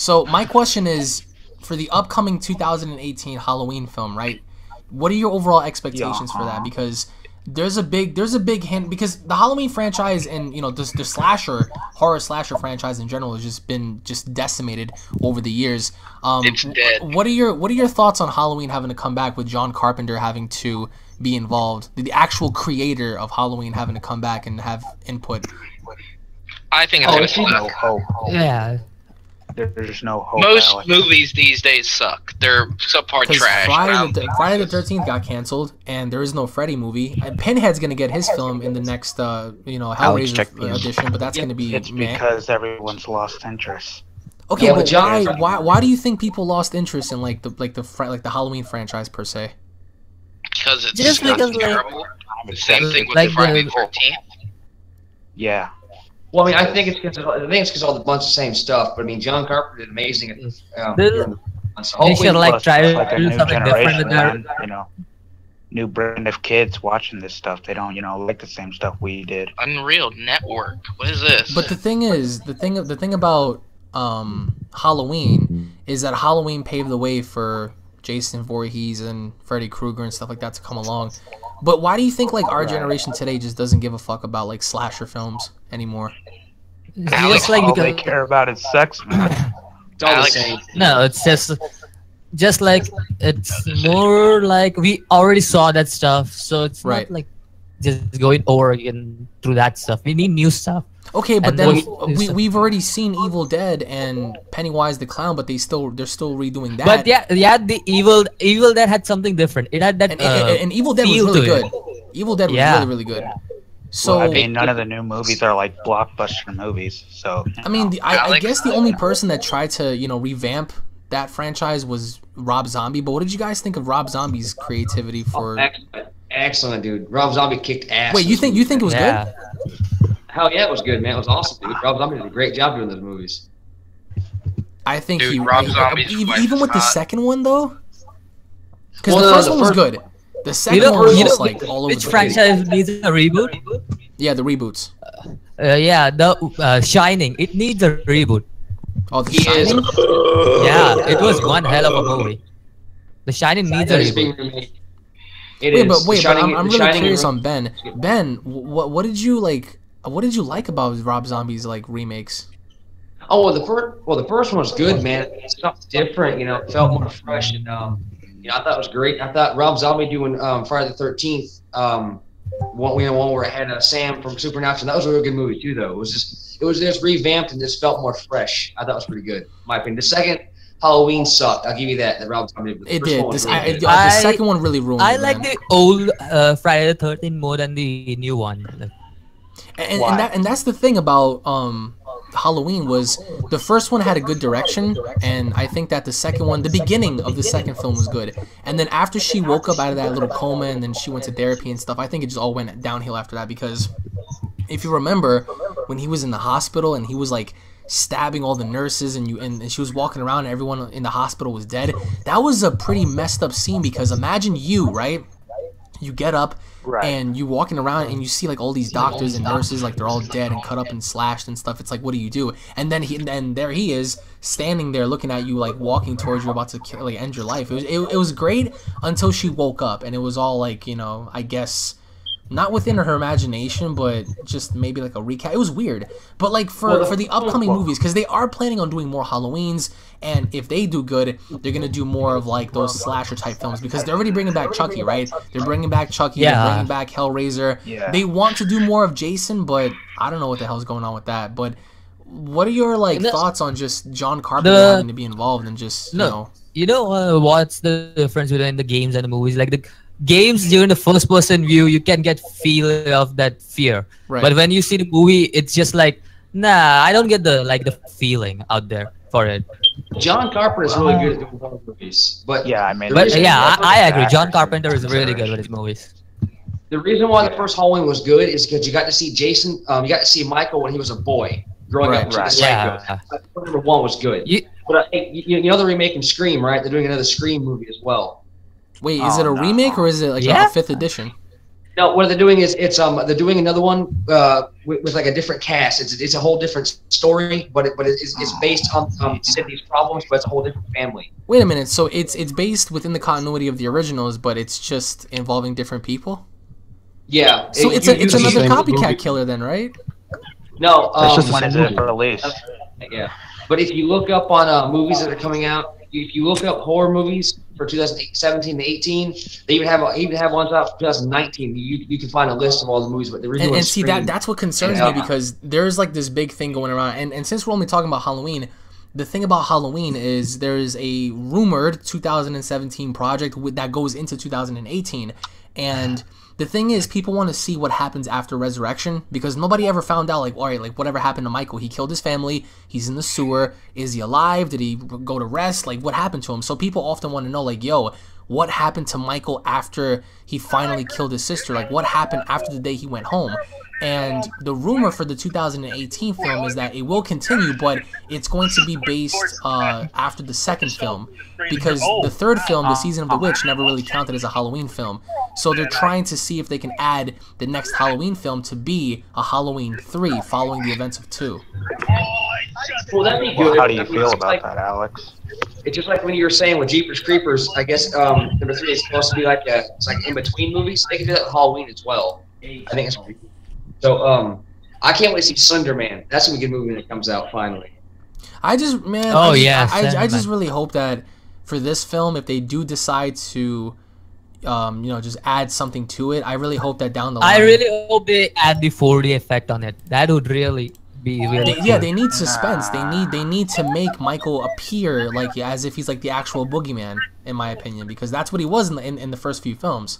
So my question is, for the upcoming 2018 Halloween film, right? What are your overall expectations for that? Because there's a big hint, because the Halloween franchise and the horror slasher franchise in general has just been decimated over the years. It's dead. What are your thoughts on Halloween having to come back with John Carpenter having to be involved, the actual creator of Halloween having to come back and have input? I think it's gonna no suck. hope. Yeah. There's no hope. Most Alex. movies these days suck. They're subpar trash. Friday the 13th got canceled, and there is no Freddy movie. And Pinhead's gonna get his film in the next, Hellraiser edition, but that's gonna be It's because everyone's lost interest. Okay, Yeah, but but why do you think people lost interest in the Halloween franchise per se? Because it's Just because, terrible. The same thing with like Friday the- the 13th. Yeah. Well, I mean, I think it's because all the bunch of the same stuff. But I mean, John Carpenter did amazing. They Hopefully, should like try Plus, to like a do new something different generation, with their. man, new brand of kids watching this stuff. They don't, like the same stuff we did. Unreal Network. What is this? But the thing is, the thing about Halloween is that Halloween paved the way for Jason Voorhees and Freddy Krueger and stuff like that to come along. But why do you think our generation today just doesn't give a fuck about slasher films anymore? Just like All they because care about is sex, man. it's all the Alex, same. no, it's just like it's more like we already saw that stuff, so it's Right. not like just going over again through that stuff. We need new stuff. Okay, but And then then- we've already seen Evil Dead and Pennywise the Clown, but they're still redoing that. But yeah, the Evil Dead had something different. It had that and Evil Dead was feel really to good. it. Evil Dead was Yeah. really, really good. So Well, I mean, none of the new movies are like blockbuster movies. So I mean, I Alex, guess the only person that tried to revamp that franchise was Rob Zombie. But what did you guys think of Rob Zombie's creativity for? Excellent, dude. Rob Zombie kicked ass. Wait, you think it was Yeah. good? Hell yeah, it was good, man. It was awesome, dude. Rob Zombie did a great job doing those movies. I think Dude, Rob Zombie's even with the not- second one though, because Well, the no, first the one was first- good. The second one was just all over which the place. franchise needs a reboot? Yeah, the reboots. Yeah, the Shining. It needs a reboot. Oh, The He is- Shining. Yeah, it was one hell of a movie. The Shining needs a That is being reboot. remade. It Wait, is. but The Shining- I'm The really Shining curious is- on Ben. Ben, what did you like? What did you like about Rob Zombie's remakes? Oh well, the first one was good, man. Something different, it felt more fresh, and I thought it was great. I thought Rob Zombie doing Friday the 13th, one where it had Sam from Supernatural. That was a really good movie too, though. It was just revamped and just felt more fresh. I thought it was pretty good, in my opinion. The second Halloween sucked. I'll give you that. That Rob Zombie. The It first did. one was This, really good. the second one really ruined I it, like man. the old Friday the 13th more than the new one. And that's the thing about Halloween was the first one had a good direction, and I think that the second one, the beginning of the second film was good, and then after she woke up out of that little coma and then she went to therapy and stuff, I think it just all went downhill after that. Because if you remember when he was in the hospital and he was stabbing all the nurses and she was walking around and everyone in the hospital was dead, that was a pretty messed up scene. Because imagine you get up Right. and you walking around and you see all these doctors and nurses they're all dead and cut up and slashed and stuff. It's what do you do? And then there he is standing there looking at you walking towards you about to end your life. It was great until she woke up and it was all I guess not within her imagination, but just maybe a recap. It was weird. But for the upcoming movies, because they are planning on doing more Halloweens, and if they do good, they're gonna do more of those slasher type films, because they're already bringing back Chucky, right? They're bringing back Chucky. Yeah. They're bringing back Hellraiser. Yeah. They want to do more of Jason, but I don't know what the hell's going on with that. But what are your thoughts on just John Carpenter having to be involved and just You know what's the difference between the games and the movies? Like the games during the first person view, you can get feel of that fear. Right. But when you see the movie, it's just nah, I don't get the feeling out there for it. John Carpenter is really good at doing horror movies, but Yeah, I mean, But yeah, I agree. John actors Carpenter is and really good with his consideration. movies. the reason why the first Halloween was good is because you got to see Jason. You got to see Michael when he was a boy growing up. Right. Yeah. Number one was good. But they're remaking Scream, right? They're doing another Scream movie as well. wait, is it a no. remake or is it a Yeah. 5th edition? No, what they're doing is they're doing another one with like a different cast. It's a whole different story, but it's based on Sydney's problems, but it's a whole different family. Wait a minute. So it's based within the continuity of the originals, but it's just involving different people. Yeah. So it's another copycat killer then, right? No. When is it released? Yeah. But if you look up on movies that are coming out, if you look up horror movies for 2017 to 18, they even have ones out for 2019. You can find a list of all the movies, but the original. And see that's what concerns me, because there's like this big thing going around, and since we're only talking about Halloween, the thing about Halloween is there's a rumored 2017 project that goes into 2018, and the thing is, people want to see what happens after Resurrection, because nobody ever found out, like, all right, like, whatever happened to Michael. He killed his family. He's in the sewer. Is he alive? Did he go to rest? Like, what happened to him? So people often want to know, like, yo, what happened to Michael after he finally killed his sister? Like, what happened after the day he went home? And the rumor for the 2018 film is that it will continue, but it's going to be based after the second film, because the third film, The Season of the Witch, never really counted as a Halloween film. So they're trying to see if they can add the next Halloween film to be a Halloween 3 following the events of 2. Well, that'd be good. How do you feel about that, Alex? It's just like when you were saying with Jeepers Creepers. I guess number 3 is supposed to be like it's like in between movies. They can do that with Halloween as well. I think it's pretty cool. So I can't wait to see Slender Man. That's gonna be a good movie when it comes out finally. I just really hope that for this film, if they do decide to just add something to it, I really hope that down the line. I really hope they add the 4D effect on it. That would really be really cool. Yeah, they need suspense. They need to make Michael appear like as if he's like the actual boogeyman, in my opinion, because that's what he was in the first few films.